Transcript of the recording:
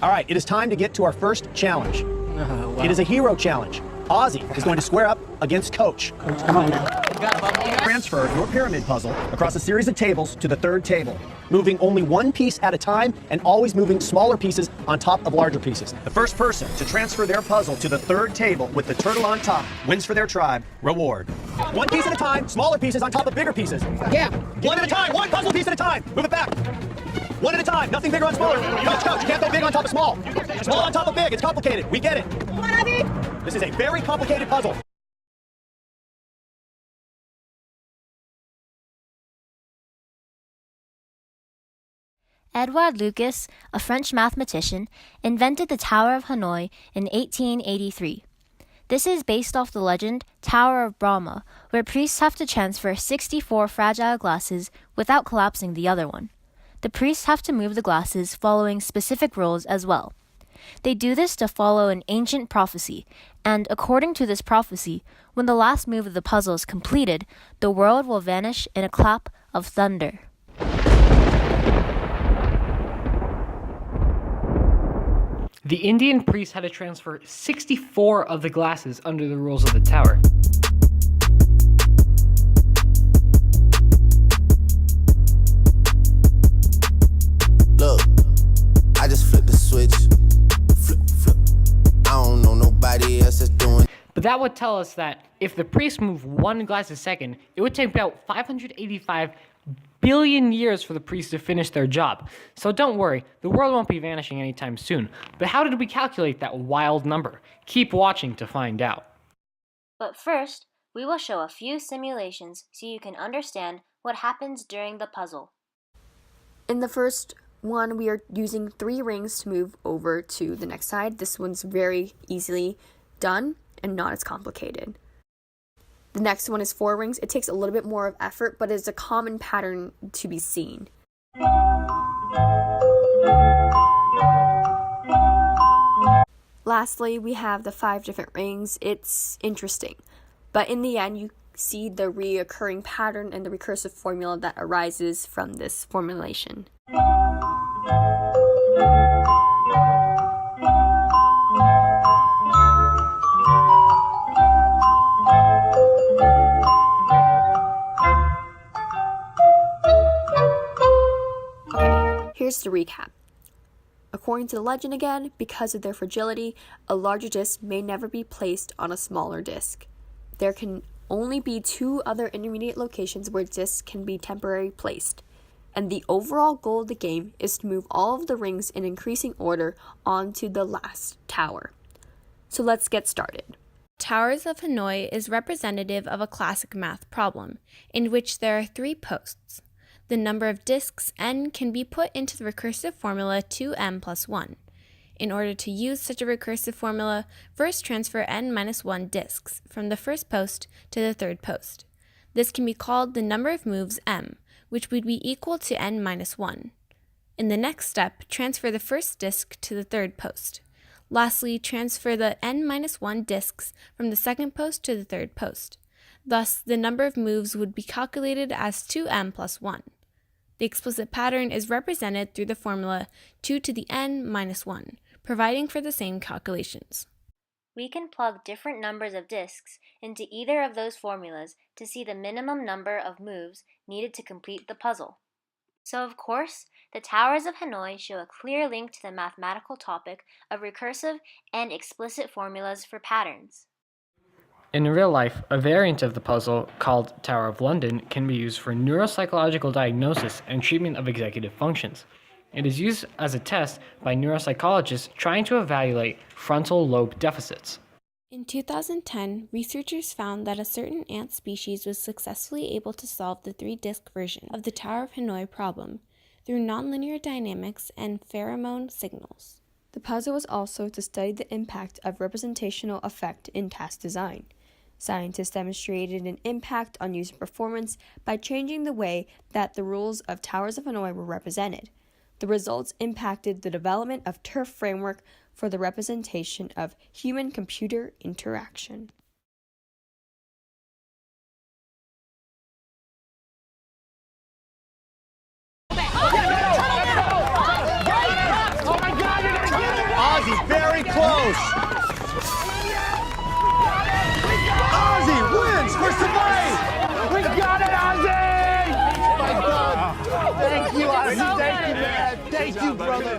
All right, it is time to get to our first challenge. Wow. It is a hero challenge. Ozzy is going to square up against Coach. Coach, come on now. Transfer your pyramid puzzle across a series of tables to the third table, moving only one piece at a time and always moving smaller pieces on top of larger pieces. The first person to transfer their puzzle to the third table with the turtle on top wins for their tribe reward. One piece at a time, smaller pieces on top of bigger pieces. Yeah. One at a time, one puzzle piece at a time. Move it back. One at a time, nothing bigger on smaller. Coach, you can't go big on top of small. Small on top of big, it's complicated. We get it. This is a very complicated puzzle. Edouard Lucas, a French mathematician, invented the Tower of Hanoi in 1883. This is based off the legend Tower of Brahma, where priests have to transfer 64 fragile glasses without collapsing the other one. The priests have to move the glasses following specific rules as well. They do this to follow an ancient prophecy, and according to this prophecy, when the last move of the puzzle is completed, the world will vanish in a clap of thunder. The Indian priest had to transfer 64 of the glasses under the rules of the tower. Look, I just flipped the switch. Flip. I don't know nobody else that's doing. But that would tell us that if the priest moved one glass a second, it would take about 585 billion years for the priest to finish their job. So don't worry, the world won't be vanishing anytime soon. But how did we calculate that wild number? Keep watching to find out. But first, we will show a few simulations so you can understand what happens during the puzzle. In the first one, we are using 3 rings to move over to the next side. This one's very easily done and not as complicated. The next one is 4 rings. It takes a little bit more of effort, but it's a common pattern to be seen. Lastly, we have the 5 different rings. It's interesting, but in the end, you see the reoccurring pattern and the recursive formula that arises from this formulation. Here's the recap. According to the legend again, because of their fragility, a larger disc may never be placed on a smaller disc. There can only be 2 other intermediate locations where discs can be temporarily placed, and the overall goal of the game is to move all of the rings in increasing order onto the last tower. So let's get started. Towers of Hanoi is representative of a classic math problem, in which there are 3 posts. The number of disks n can be put into the recursive formula 2m plus 1. In order to use such a recursive formula, first transfer n minus 1 disks from the first post to the third post. This can be called the number of moves m, which would be equal to n minus 1. In the next step, transfer the first disk to the third post. Lastly, transfer the n minus 1 disks from the second post to the third post. Thus, the number of moves would be calculated as 2m plus 1. The explicit pattern is represented through the formula 2 to the n minus 1, providing for the same calculations. We can plug different numbers of disks into either of those formulas to see the minimum number of moves needed to complete the puzzle. So of course, the Towers of Hanoi show a clear link to the mathematical topic of recursive and explicit formulas for patterns. In real life, a variant of the puzzle, called Tower of London, can be used for neuropsychological diagnosis and treatment of executive functions. It is used as a test by neuropsychologists trying to evaluate frontal lobe deficits. In 2010, researchers found that a certain ant species was successfully able to solve the 3-disc version of the Tower of Hanoi problem through nonlinear dynamics and pheromone signals. The puzzle was also to study the impact of representational effect in task design. Scientists demonstrated an impact on user performance by changing the way that the rules of Towers of Hanoi were represented. The results impacted the development of turf framework for the representation of human-computer interaction. Oh my God, you're gonna get it! Ozzy, very close. Ozzy wins for Savate. We got it, Ozzy! My God. Thank you, Ozzy. Thank you, man. Thank you, brother.